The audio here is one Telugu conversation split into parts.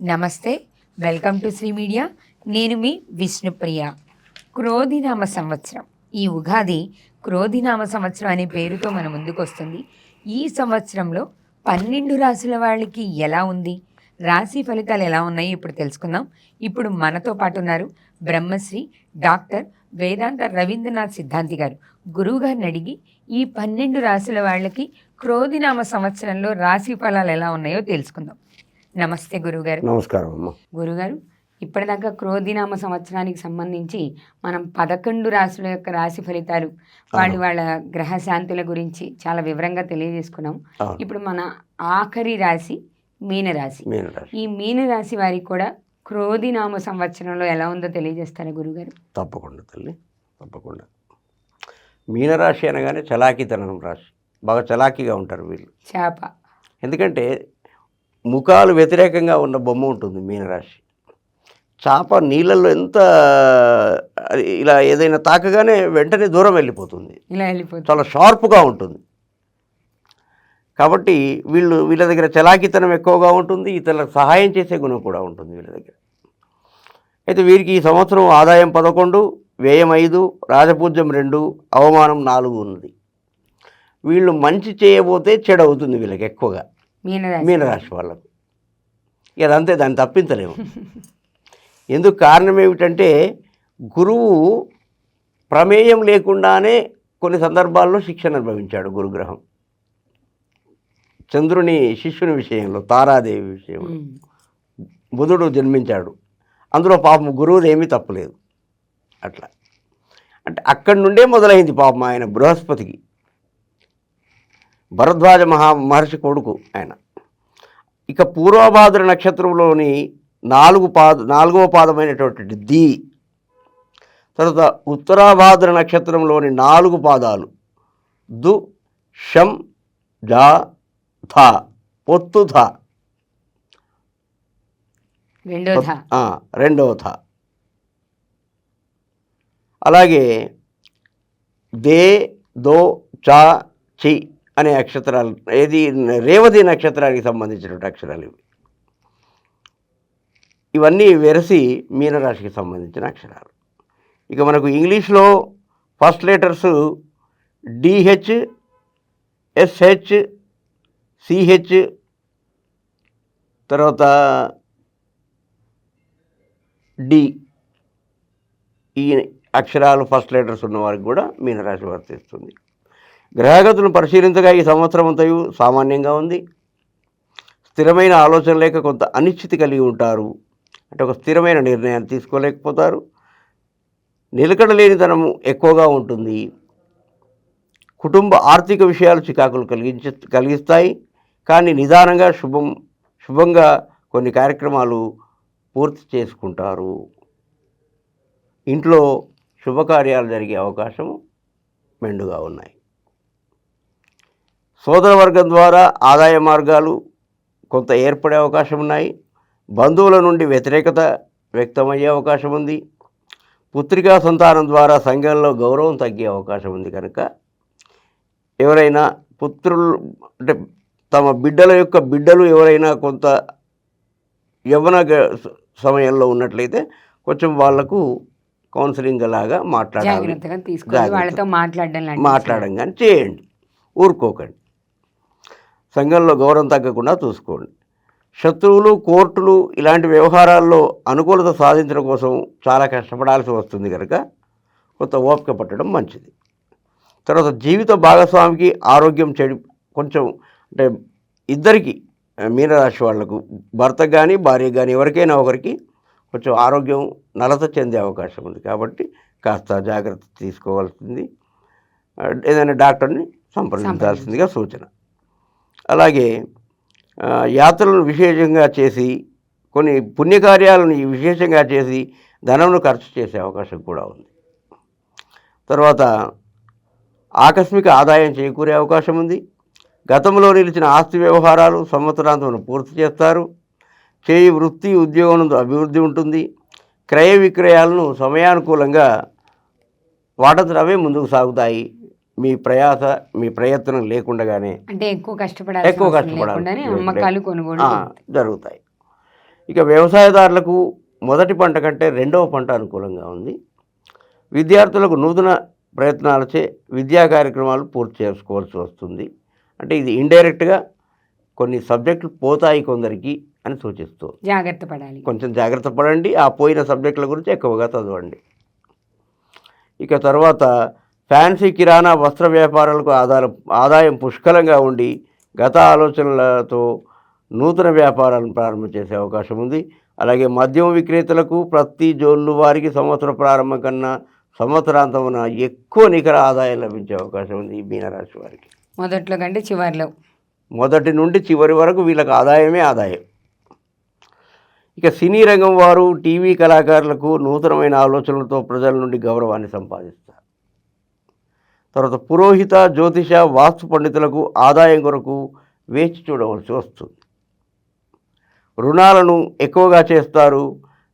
నమస్తే, వెల్కమ్ టు శ్రీ మీడియా. నేను మీ విష్ణుప్రియ. క్రోధినామ సంవత్సరం, ఈ ఉగాది క్రోధినామ సంవత్సరం అనే పేరుతో మన ముందుకు వస్తుంది. ఈ సంవత్సరంలో 12 రాశుల వాళ్ళకి ఎలా ఉంది, రాశి ఫలితాలు ఎలా ఉన్నాయి ఇప్పుడు తెలుసుకుందాం. ఇప్పుడు మనతో పాటు ఉన్నారు బ్రహ్మశ్రీ డాక్టర్ వేదాంత రవీంద్రనాథ్ సిద్ధాంతి గారు. గురువు గారిని అడిగి ఈ 12 రాశుల వాళ్ళకి క్రోధినామ సంవత్సరంలో రాశి ఫలాలు ఎలా ఉన్నాయో తెలుసుకుందాం. నమస్తే గురుగారు. నమస్కారం అమ్మ. గురుగారు, ఇప్పటిదాకా క్రోధినామ సంవత్సరానికి సంబంధించి మనం 11 రాశుల యొక్క రాశి ఫలితాలు, వాళ్ళ గ్రహ శాంతుల గురించి చాలా వివరంగా తెలియజేసుకున్నాం. ఇప్పుడు మన ఆఖరి రాశి మీనరాశి. ఈ మీనరాశి వారికి కూడా క్రోధినామ సంవత్సరంలో ఎలా ఉందో తెలియజేస్తారా గురుగారు? తప్పకుండా తల్లి, తప్పకుండా. మీనరాశి అనగానే చలాకీతనం రాశి, బాగా చలాకీగా ఉంటారు వీళ్ళు. చేప. ఎందుకంటే ముఖాలు వ్యతిరేకంగా ఉన్న బొమ్మ ఉంటుంది మీనరాశి. చేప నీళ్ళల్లో ఎంత ఇలా ఏదైనా తాకగానే వెంటనే దూరం వెళ్ళిపోతుంది, చాలా షార్ప్గా ఉంటుంది. కాబట్టి వీళ్ళ దగ్గర చలాకీతనం ఎక్కువగా ఉంటుంది, ఇతరులకు సహాయం చేసే గుణం కూడా ఉంటుంది వీళ్ళ దగ్గర. అయితే వీరికి ఈ సంవత్సరం ఆదాయం 11, వ్యయం 5, రాజపూజ్యం 2, అవమానం 4 ఉన్నది. వీళ్ళు మంచి చేయబోతే చెడు అవుతుంది వీళ్ళకి ఎక్కువగా, మీనరాశి వాళ్ళకు. అదంతే, దాన్ని తప్పించలేము. ఎందుకు కారణం ఏమిటంటే గురువు ప్రమేయం లేకుండానే కొన్ని సందర్భాల్లో శిక్షణ అనుభవించాడు గురుగ్రహం. చంద్రుని శిష్యుని విషయంలో, తారాదేవి విషయంలో బుధుడు జన్మించాడు, అందులో పాపం గురువుది ఏమీ తప్పలేదు. అట్లా అంటే అక్కడి నుండే మొదలైంది పాపం ఆయన బృహస్పతికి. భరద్వాజ మహర్షి కొడుకు ఆయన. ఇక పూర్వభాద్ర నక్షత్రంలోని 4వ పాదమైనటువంటి ది, తర్వాత ఉత్తరాభాద్ర నక్షత్రంలోని 4 పాదాలు దు, షం, జా, థ, పొత్తు థ, రెండవ థ. అలాగే దే, దో, చా, చి అనే అక్షరాలు, ఏది రేవతి నక్షత్రానికి సంబంధించినటువంటి అక్షరాలు ఇవి. ఇవన్నీ వెరసి మీనరాశికి సంబంధించిన అక్షరాలు. ఇక మనకు ఇంగ్లీష్లో first letters DH, SH, CH, తర్వాత డి, ఈ అక్షరాలు ఫస్ట్ లెటర్స్ ఉన్న వారికి కూడా మీనరాశి వర్తిస్తుంది. గ్రహగతులను పరిశీలించగా ఈ సంవత్సరం అంతయు సామాన్యంగా ఉంది. స్థిరమైన ఆలోచన లేక కొంత అనిశ్చితి కలిగి ఉంటారు. అంటే ఒక స్థిరమైన నిర్ణయాలు తీసుకోలేకపోతారు. నిలకడ లేనితనము ఎక్కువగా ఉంటుంది. కుటుంబ ఆర్థిక విషయాలు చికాకులు కలిగిస్తాయి. కానీ నిదానంగా శుభంగా కొన్ని కార్యక్రమాలు పూర్తి చేసుకుంటారు. ఇంట్లో శుభకార్యాలు జరిగే అవకాశం మెండుగా ఉన్నాయి. సోదరవర్గం ద్వారా ఆదాయ మార్గాలు కొంత ఏర్పడే అవకాశం ఉన్నాయి. బంధువుల నుండి వ్యతిరేకత వ్యక్తమయ్యే అవకాశం ఉంది. పుత్రికా సంతానం ద్వారా సంఘంలో గౌరవం తగ్గే అవకాశం ఉంది. కనుక ఎవరైనా పుత్రులు అంటే తమ బిడ్డలు ఎవరైనా కొంత యవ్వన సమయంలో ఉన్నట్లయితే కొంచెం వాళ్లకు కౌన్సిలింగ్ లాగా మాట్లాడడం కానీ చేయండి, ఊరుకోకండి. సంఘంలో గౌరవం తగ్గకుండా చూసుకోండి. శత్రువులు, కోర్టులు ఇలాంటి వ్యవహారాల్లో అనుకూలత సాధించడం కోసం చాలా కష్టపడాల్సి వస్తుంది. కనుక కొంత ఓపిక పట్టడం మంచిది. తర్వాత జీవిత భాగస్వామికి ఆరోగ్యం కొంచెం అంటే ఇద్దరికి, మీనరాశి వాళ్లకు భర్తకు కానీ భార్యకు కానీ ఎవరికైనా ఒకరికి కొంచెం ఆరోగ్యం నలత చెందే అవకాశం ఉంది. కాబట్టి కాస్త జాగ్రత్త తీసుకోవాల్సింది. ఏదైనా డాక్టర్ని సంప్రదించాల్సిందిగా సూచన. అలాగే యాత్రలను విశేషంగా చేసి, కొన్ని పుణ్యకార్యాలను విశేషంగా చేసి ధనంను ఖర్చు చేసే అవకాశం కూడా ఉంది. తర్వాత ఆకస్మిక ఆదాయం చేకూరే అవకాశం ఉంది. గతంలో నిలిచిన ఆస్తి వ్యవహారాలు సంవత్సరాంతం పూర్తి చేస్తారు. చేయి వృత్తి, ఉద్యోగం అభివృద్ధి ఉంటుంది. క్రయ విక్రయాలను సమయానుకూలంగా వాటంతట అవే ముందుకు సాగుతాయి. మీ ప్రయత్నం లేకుండానే, అంటే ఎక్కువ కష్టపడాలి, జరుగుతాయి. ఇక వ్యవసాయదారులకు మొదటి పంట కంటే రెండవ పంట అనుకూలంగా ఉంది. విద్యార్థులకు నూతన ప్రయత్నాలచే విద్యా కార్యక్రమాలు పూర్తి చేసుకోవాల్సి వస్తుంది. అంటే ఇది ఇండైరెక్ట్గా కొన్ని సబ్జెక్టులు పోతాయి కొందరికి అని సూచిస్తుంది. జాగ్రత్త పడాలి, కొంచెం జాగ్రత్త పడండి. ఆ పోయిన సబ్జెక్టుల గురించి ఎక్కువగా చదవండి. ఇక తర్వాత ఫ్యాన్సీ కిరాణా వస్త్ర వ్యాపారాలకు ఆదాయం పుష్కలంగా ఉండి గత ఆలోచనలతో నూతన వ్యాపారాలను ప్రారంభం చేసే అవకాశం ఉంది. అలాగే మద్యం విక్రేతలకు ప్రతి జోన్లు వారికి సంవత్సర ప్రారంభం కన్నా సంవత్సరాంతమున ఎక్కువ నికర ఆదాయం లభించే అవకాశం ఉంది ఈ మీనరాశి వారికి. మొదట్లో కంటే చివరిలో, మొదటి నుండి చివరి వరకు వీళ్ళకి ఆదాయమే ఆదాయం. ఇక సినీ రంగం వారు టీవీ కళాకారులకు నూతనమైన ఆలోచనలతో ప్రజల నుండి గౌరవాన్ని సంపాదిస్తారు. తర్వాత పురోహిత, జ్యోతిష, వాస్తు పండితులకు ఆదాయం కొరకు వేచి చూడవలసి వస్తుంది. రుణాలను ఎక్కువగా చేస్తారు.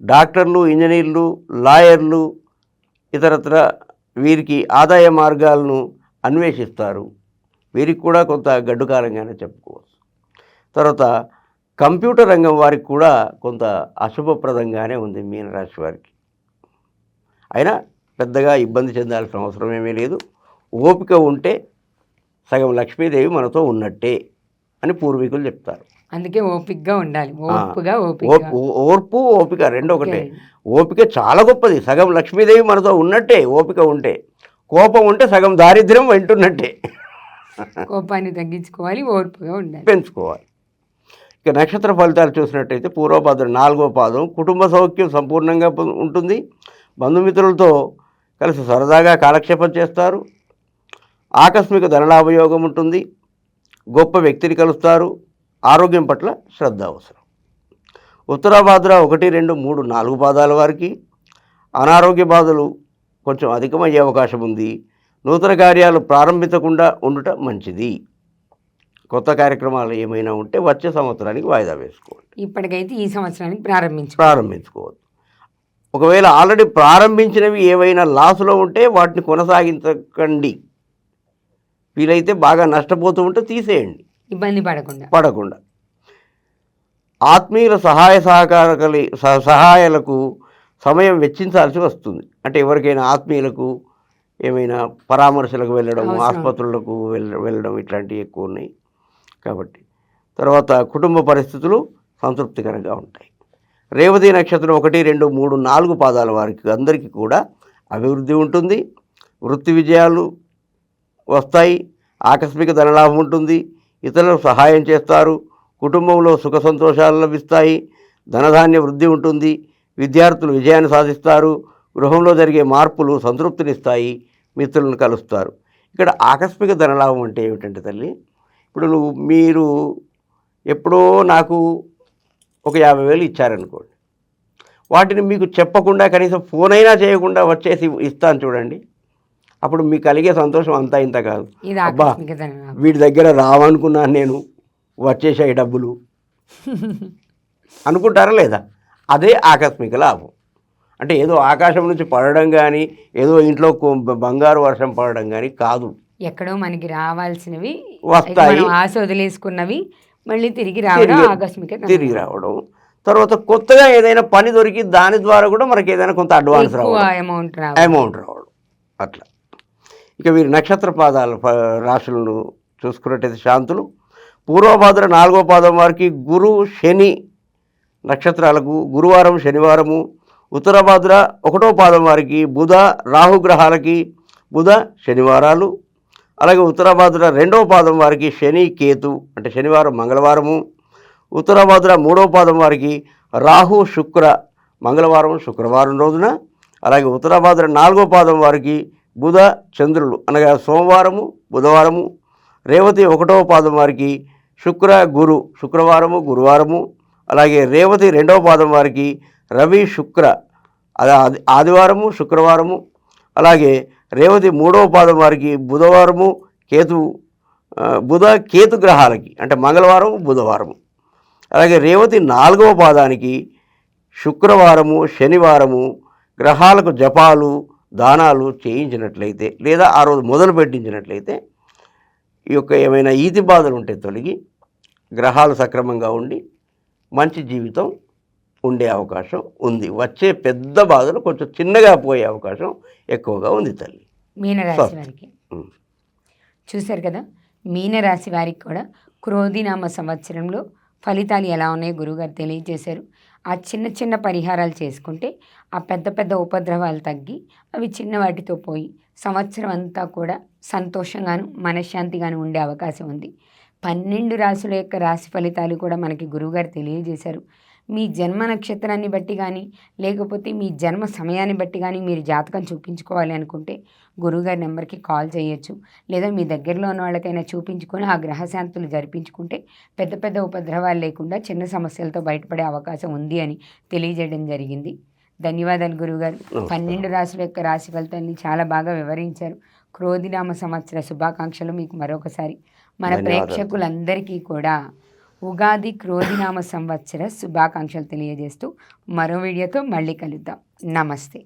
డాక్టర్లు, ఇంజనీర్లు, లాయర్లు ఇతరత్ర వీరికి ఆదాయ మార్గాలను అన్వేషిస్తారు. వీరికి కూడా కొంత గడ్డు కాలంగానే చెప్పుకోవచ్చు. తర్వాత కంప్యూటర్ రంగం వారికి కూడా కొంత అశుభప్రదంగానే ఉంది మీనరాశి వారికి. అయినా పెద్దగా ఇబ్బంది చెందాల్సిన అవసరం ఏమీ లేదు. ఓపిక ఉంటే సగం లక్ష్మీదేవి మనతో ఉన్నట్టే అని పూర్వీకులు చెప్తారు. అందుకే ఓపికగా ఉండాలి. ఓర్పు, ఓపిక రెండు ఒకటే. ఓపిక చాలా గొప్పది. సగం లక్ష్మీదేవి మనతో ఉన్నట్టే ఓపిక ఉంటే. కోపం ఉంటే సగం దారిద్ర్యం వెంటున్నట్టే. కోపాన్ని తగ్గించుకోవాలి, ఓర్పుగా ఉండాలి, పెంచుకోవాలి. ఇక నక్షత్ర ఫలితాలు చూసినట్టయితే పూర్వభద్ర 4వ పాదం కుటుంబ సౌఖ్యం సంపూర్ణంగా ఉంటుంది. బంధుమిత్రులతో కలిసి సరదాగా కాలక్షేపం చేస్తారు. ఆకస్మిక ధనలాభయోగం ఉంటుంది. గొప్ప వ్యక్తిని కలుస్తారు. ఆరోగ్యం పట్ల శ్రద్ధ అవసరం. ఉత్తరాభాద్ర 1, 2, 3, 4 పాదాల వారికి అనారోగ్య బాధలు కొంచెం అధికమయ్యే అవకాశం ఉంది. నూతన కార్యాలు ప్రారంభించకుండా ఉండుట మంచిది. కొత్త కార్యక్రమాలు ఏమైనా ఉంటే వచ్చే సంవత్సరానికి వాయిదా వేసుకోండి. ఇప్పటికైతే ఈ సంవత్సరానికి ప్రారంభించుకోవద్దు. ఒకవేళ ఆల్రెడీ ప్రారంభించినవి ఏవైనా లాసులో ఉంటే వాటిని కొనసాగించకండి. వీలైతే బాగా నష్టపోతూ ఉంటే తీసేయండి, ఇబ్బంది పడకుండా. ఆత్మీయుల సహాయాలకు సమయం వెచ్చించాల్సి వస్తుంది. అంటే ఎవరికైనా ఆత్మీయులకు ఏమైనా పరామర్శలకు వెళ్ళడం, ఆసుపత్రులకు వెళ్ళడం ఇట్లాంటివి ఎక్కువ ఉన్నాయి కాబట్టి. తర్వాత కుటుంబ పరిస్థితులు సంతృప్తికరంగా ఉంటాయి. రేవతి నక్షత్రం 1, 2, 3, 4 పాదాల వారికి అందరికీ కూడా అభివృద్ధి ఉంటుంది. వృత్తి విజయాలు వస్తాయి. ఆకస్మిక ధనలాభం ఉంటుంది. ఇతరులకు సహాయం చేస్తారు. కుటుంబంలో సుఖ సంతోషాలు లభిస్తాయి. ధనధాన్య వృద్ధి ఉంటుంది. విద్యార్థులు విజయాన్ని సాధిస్తారు. గృహంలో జరిగే మార్పులు సంతృప్తినిస్తాయి. మిత్రులను కలుస్తారు. ఇక్కడ ఆకస్మిక ధనలాభం అంటే ఏమిటంటే తల్లి, ఇప్పుడు మీరు ఎప్పుడో నాకు ఒక 50,000 ఇచ్చారనుకోండి, వాటిని మీకు చెప్పకుండా కనీసం ఫోన్ అయినా చేయకుండా వచ్చేసి ఇస్తాను చూడండి, అప్పుడు మీకు కలిగే సంతోషం అంతా ఇంత కాదు. అబ్బా వీడి దగ్గర రావనుకున్నాను నేను, వచ్చేసాయి డబ్బులు అనుకుంటారా లేదా? అదే ఆకస్మిక లాభం. అంటే ఏదో ఆకాశం నుంచి పడడం కానీ, ఏదో ఇంట్లో బంగారు వర్షం పడడం కానీ కాదు. ఎక్కడో మనకి రావాల్సినవి వస్తాయి, ఆశ వదిలేసుకున్నవి మళ్ళీ తిరిగి రావడం. తర్వాత కొత్తగా ఏదైనా పని దొరికి దాని ద్వారా కూడా మనకి ఏదైనా కొంత అడ్వాన్స్ అమౌంట్ రావడం అట్లా. ఇక వీరి నక్షత్ర పాదాల రాశులను చూసుకున్నట్టయితే శాంతులు. పూర్వభాద్ర 4వ పాదం వారికి గురు, శని నక్షత్రాలకు గురువారం, శనివారము. ఉత్తరభాద్ర 1వ పాదం వారికి బుధ, రాహుగ్రహాలకి బుధ, శనివారాలు. అలాగే ఉత్తరభాద్ర 2వ పాదం వారికి శని, కేతు అంటే శనివారం, మంగళవారము. ఉత్తరభాద్ర 3వ పాదం వారికి రాహు, శుక్ర మంగళవారం, శుక్రవారం రోజున. అలాగే ఉత్తరభాద్ర 4వ పాదం వారికి బుధ, చంద్రులు అనగా సోమవారము, బుధవారము. రేవతి 1వ పాదం వారికి శుక్ర, గురు శుక్రవారము, గురువారము. అలాగే రేవతి 2వ పాదం వారికి రవి, శుక్ర ఆదివారము, శుక్రవారము. అలాగే రేవతి 3వ పాదం వారికి బుధవారము, బుధ, కేతు గ్రహాలకి అంటే మంగళవారము, బుధవారము. అలాగే రేవతి 4వ పాదానికి శుక్రవారము, శనివారము గ్రహాలకు జపాలు, దానాలు చేయించినట్లయితే లేదా ఆ రోజు మొదలు పెట్టించినట్లయితే ఈ యొక్క ఏమైనా ఈతి బాధలు ఉంటే తొలగి గ్రహాలు సక్రమంగా ఉండి మంచి జీవితం ఉండే అవకాశం ఉంది. వచ్చే పెద్ద బాధలు కొంచెం చిన్నగా పోయే అవకాశం ఎక్కువగా ఉంది తల్లి. మీనరాశి వారికి ఉమ్. చూశారు కదా, మీనరాశి వారికి కూడా క్రోధినామ సంవత్సరంలో ఫలితాలు ఎలా ఉన్నాయో గురువుగారు తెలియజేశారు. ఆ చిన్న చిన్న పరిహారాలు చేసుకుంటే ఆ పెద్ద పెద్ద ఉపద్రవాలు తగ్గి అవి చిన్న వాటితో పోయి సంవత్సరం అంతా కూడా సంతోషంగాను మనశ్శాంతిగాను ఉండే అవకాశం ఉంది. 12 రాశుల యొక్క రాశి ఫలితాలు కూడా మనకి గురువుగారు తెలియజేశారు. మీ జన్మ నక్షత్రాన్ని బట్టి కానీ లేకపోతే మీ జన్మ సమయాన్ని బట్టి కానీ మీరు జాతకం చూపించుకోవాలి అనుకుంటే గురువుగారి నెంబర్కి కాల్ చేయొచ్చు. లేదా మీ దగ్గరలో ఉన్న వాళ్ళకైనా చూపించుకొని ఆ గ్రహశాంతులు జరిపించుకుంటే పెద్ద పెద్ద ఉపద్రవాలు లేకుండా చిన్న సమస్యలతో బయటపడే అవకాశం ఉంది అని తెలియజేయడం జరిగింది. ధన్యవాదాలు గురువుగారు. 12 రాశుల యొక్క రాశి ఫలితాన్ని చాలా బాగా వివరించారు. క్రోధినామ సంవత్సర శుభాకాంక్షలు మీకు మరొకసారి. మన ప్రేక్షకులందరికీ కూడా ఉగాది క్రోధినామ సంవత్సర శుభాకాంక్షలు తెలియజేస్తూ మరో వీడియోతో మళ్ళీ కలుద్దాం. నమస్తే.